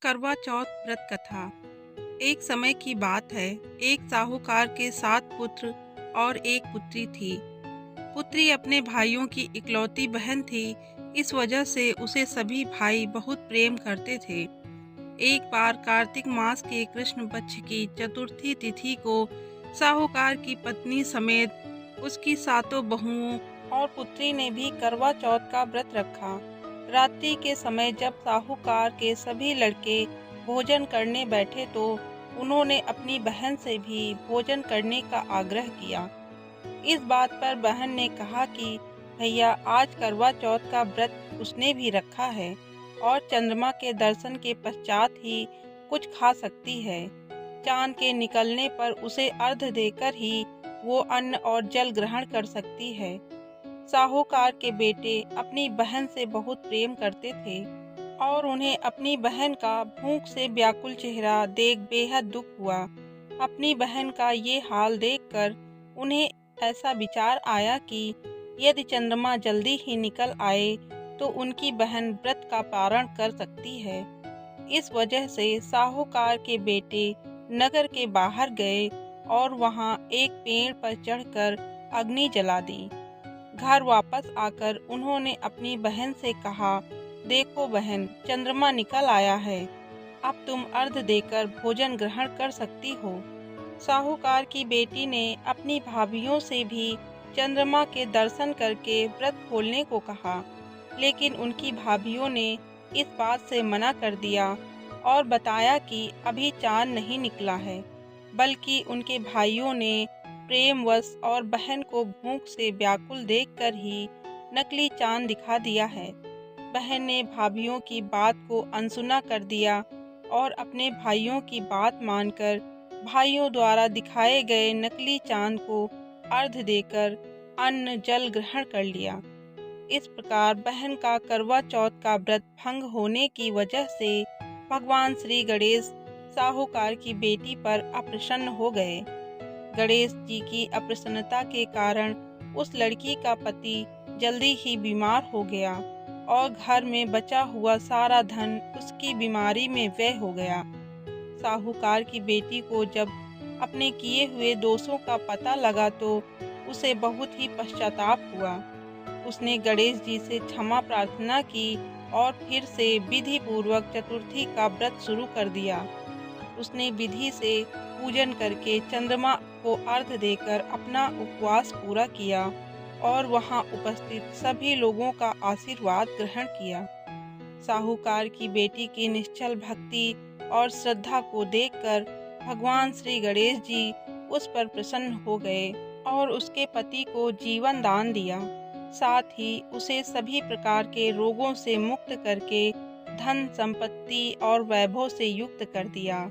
करवा चौथ व्रत कथा। एक समय की बात है। एक साहूकार के 7 पुत्र और एक पुत्री थी। पुत्री अपने भाइयों की इकलौती बहन थी। इस वजह से उसे सभी भाई बहुत प्रेम करते थे। एक बार कार्तिक मास के कृष्ण पक्ष की चतुर्थी तिथि को साहूकार की पत्नी समेत उसकी 7 बहुओं और पुत्री ने भी करवा चौथ का व्रत रखा। रात्रि के समय जब साहूकार के सभी लड़के भोजन करने बैठे तो उन्होंने अपनी बहन से भी भोजन करने का आग्रह किया। इस बात पर बहन ने कहा कि भैया, आज करवा चौथ का व्रत उसने भी रखा है और चंद्रमा के दर्शन के पश्चात ही कुछ खा सकती है। चांद के निकलने पर उसे अर्घ्य देकर ही वो अन्न और जल ग्रहण कर सकती है। साहूकार के बेटे अपनी बहन से बहुत प्रेम करते थे और उन्हें अपनी बहन का भूख से व्याकुल चेहरा देख बेहद दुख हुआ। अपनी बहन का ये हाल देखकर उन्हें ऐसा विचार आया कि यदि चंद्रमा जल्दी ही निकल आए तो उनकी बहन व्रत का पारण कर सकती है। इस वजह से साहूकार के बेटे नगर के बाहर गए और वहां एक पेड़ पर चढ़कर अग्नि जला दी। घर वापस आकर उन्होंने अपनी बहन से कहा, देखो बहन, चंद्रमा निकल आया है। अब तुम अर्घ्य देकर भोजन ग्रहण कर सकती हो। साहूकार की बेटी ने अपनी भाभियों से भी चंद्रमा के दर्शन करके व्रत खोलने को कहा, लेकिन उनकी भाभियों ने इस बात से मना कर दिया और बताया कि अभी चांद नहीं निकला है। बल्कि उनके भाइयों ने प्रेमवश और बहन को भूख से व्याकुल देखकर ही नकली चांद दिखा दिया है। बहन ने भाभियों की बात को अनसुना कर दिया और अपने भाइयों की बात मानकर भाइयों द्वारा दिखाए गए नकली चांद को अर्घ्य देकर अन्न जल ग्रहण कर लिया। इस प्रकार बहन का करवा चौथ का व्रत भंग होने की वजह से भगवान श्री गणेश साहूकार की बेटी पर अप्रसन्न हो गए। गणेश जी की अप्रसन्नता के कारण उस लड़की का पति जल्दी ही बीमार हो गया और घर में बचा हुआ सारा धन उसकी बीमारी में व्यय हो गया। साहूकार की बेटी को जब अपने किए हुए दोषों का पता लगा तो उसे बहुत ही पश्चाताप हुआ। उसने गणेश जी से क्षमा प्रार्थना की और फिर से विधि पूर्वक चतुर्थी का व्रत शुरू कर दिया। उसने विधि से पूजन करके चंद्रमा को अर्घ्य देकर अपना उपवास पूरा किया और वहां उपस्थित सभी लोगों का आशीर्वाद ग्रहण किया। साहूकार की बेटी की निश्चल भक्ति और श्रद्धा को देखकर भगवान श्री गणेश जी उस पर प्रसन्न हो गए और उसके पति को जीवन दान दिया। साथ ही उसे सभी प्रकार के रोगों से मुक्त करके धन संपत्ति और वैभव से युक्त कर दिया।